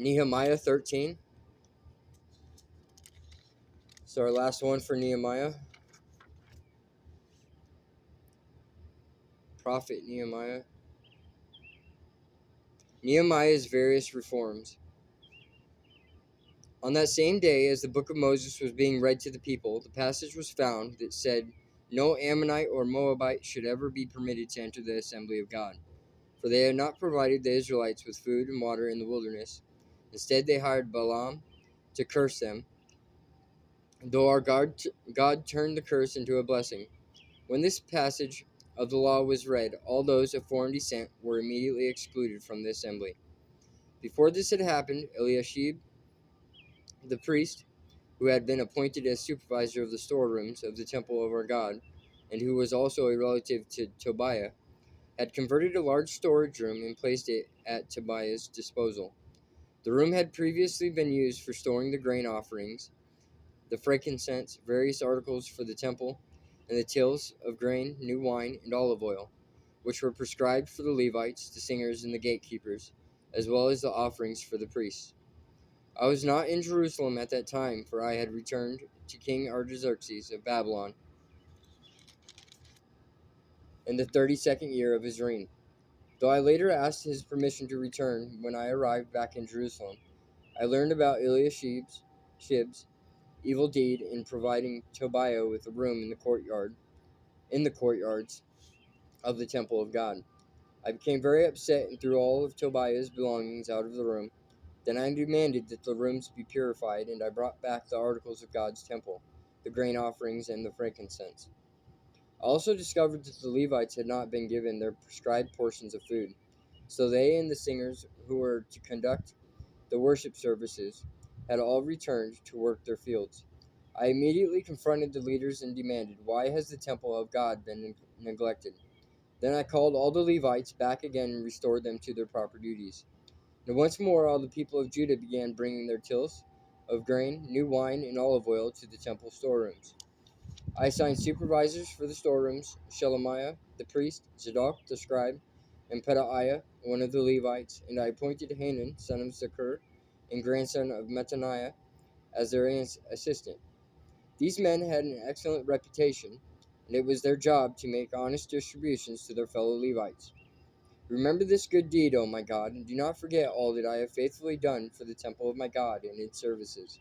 Nehemiah 13. So our last one for Nehemiah. Prophet Nehemiah. Nehemiah's various reforms. On that same day, as the book of Moses was being read to the people, the passage was found that said, "No Ammonite or Moabite should ever be permitted to enter the assembly of God, for they had not provided the Israelites with food and water in the wilderness. Instead, they hired Balaam to curse them, though our God turned the curse into a blessing." When this passage of the law was read, all those of foreign descent were immediately excluded from the assembly. Before this had happened, Eliashib, the priest, who had been appointed as supervisor of the storerooms of the temple of our God, and who was also a relative to Tobiah, had converted a large storage room and placed it at Tobiah's disposal. The room had previously been used for storing the grain offerings, the frankincense, various articles for the temple, and the tills of grain, new wine, and olive oil, which were prescribed for the Levites, the singers, and the gatekeepers, as well as the offerings for the priests. I was not in Jerusalem at that time, for I had returned to King Artaxerxes of Babylon in the 32nd year of his reign. Though I later asked his permission to return when I arrived back in Jerusalem, I learned about Eliashib's evil deed in providing Tobiah with a room in the courtyards of the temple of God. I became very upset and threw all of Tobiah's belongings out of the room. Then I demanded that the rooms be purified, and I brought back the articles of God's temple, the grain offerings, and the frankincense. I also discovered that the Levites had not been given their prescribed portions of food, so they and the singers who were to conduct the worship services had all returned to work their fields. I immediately confronted the leaders and demanded, "Why has the temple of God been neglected?" Then I called all the Levites back again and restored them to their proper duties. And once more all the people of Judah began bringing their tills of grain, new wine, and olive oil to the temple storerooms. I assigned supervisors for the storerooms: Shelemiah the priest, Zadok the scribe, and Pedaiah, one of the Levites, and I appointed Hanan, son of Zakur, and grandson of Mattaniah, as their assistant. These men had an excellent reputation, and it was their job to make honest distributions to their fellow Levites. Remember this good deed, O my God, and do not forget all that I have faithfully done for the temple of my God and its services.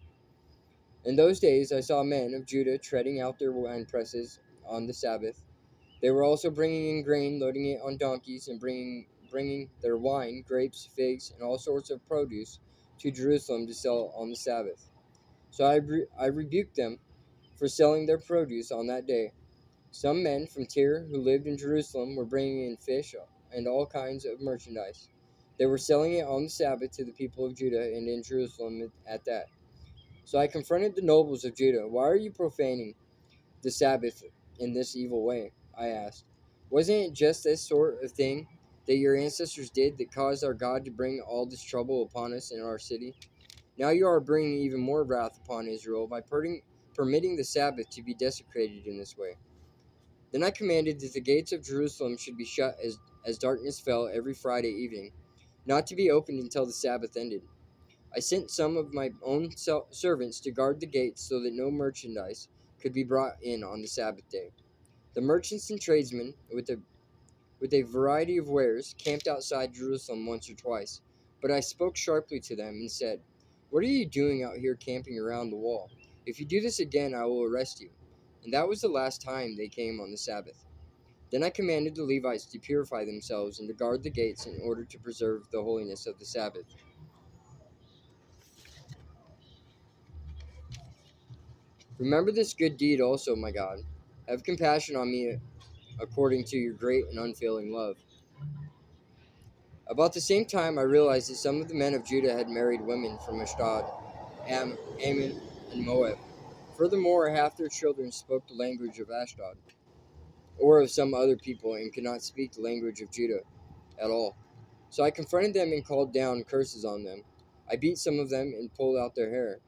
In those days I saw men of Judah treading out their wine presses on the Sabbath. They were also bringing in grain, loading it on donkeys, and bringing their wine, grapes, figs, and all sorts of produce to Jerusalem to sell on the Sabbath. So I rebuked them for selling their produce on that day. Some men from Tyre who lived in Jerusalem were bringing in fish and all kinds of merchandise. They were selling it on the Sabbath to the people of Judah and in Jerusalem at that. So I confronted the nobles of Judah. "Why are you profaning the Sabbath in this evil way?" I asked. "Wasn't it just this sort of thing that your ancestors did that caused our God to bring all this trouble upon us in our city? Now you are bringing even more wrath upon Israel by permitting the Sabbath to be desecrated in this way." Then I commanded that the gates of Jerusalem should be shut as darkness fell every Friday evening, not to be opened until the Sabbath ended. I sent some of my own servants to guard the gates so that no merchandise could be brought in on the Sabbath day. The merchants and tradesmen, with a variety of wares, camped outside Jerusalem once or twice, but I spoke sharply to them and said, "What are you doing out here camping around the wall? If you do this again, I will arrest you." And that was the last time they came on the Sabbath. Then I commanded the Levites to purify themselves and to guard the gates in order to preserve the holiness of the Sabbath. Remember this good deed also, my God. Have compassion on me according to your great and unfailing love. About the same time, I realized that some of the men of Judah had married women from Ashdod, Ammon, and Moab. Furthermore, half their children spoke the language of Ashdod, or of some other people, and could not speak the language of Judah at all. So I confronted them and called down curses on them. I beat some of them and pulled out their hair.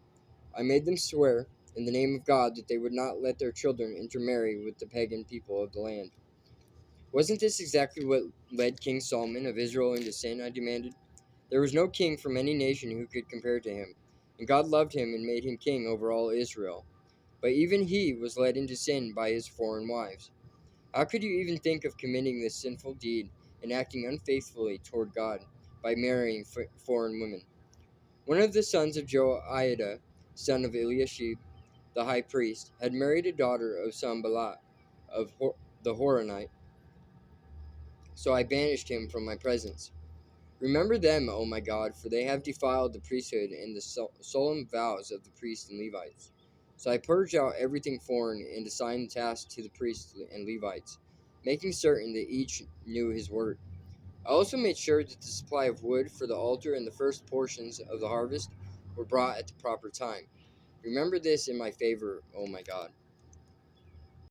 I made them swear, in the name of God, that they would not let their children intermarry with the pagan people of the land. Wasn't this exactly what led King Solomon of Israel into sin? I demanded. There was no king from any nation who could compare to him, and God loved him and made him king over all Israel. But even he was led into sin by his foreign wives. How could you even think of committing this sinful deed and acting unfaithfully toward God by marrying foreign women? One of the sons of Joiada, son of Eliashib, the high priest, had married a daughter of Sanballat of the Horonite, so I banished him from my presence. Remember them, O my God, for they have defiled the priesthood and the solemn vows of the priests and Levites. So I purged out everything foreign and assigned tasks to the priests and Levites, making certain that each knew his work. I also made sure that the supply of wood for the altar and the first portions of the harvest were brought at the proper time. Remember this in my favor, O my God.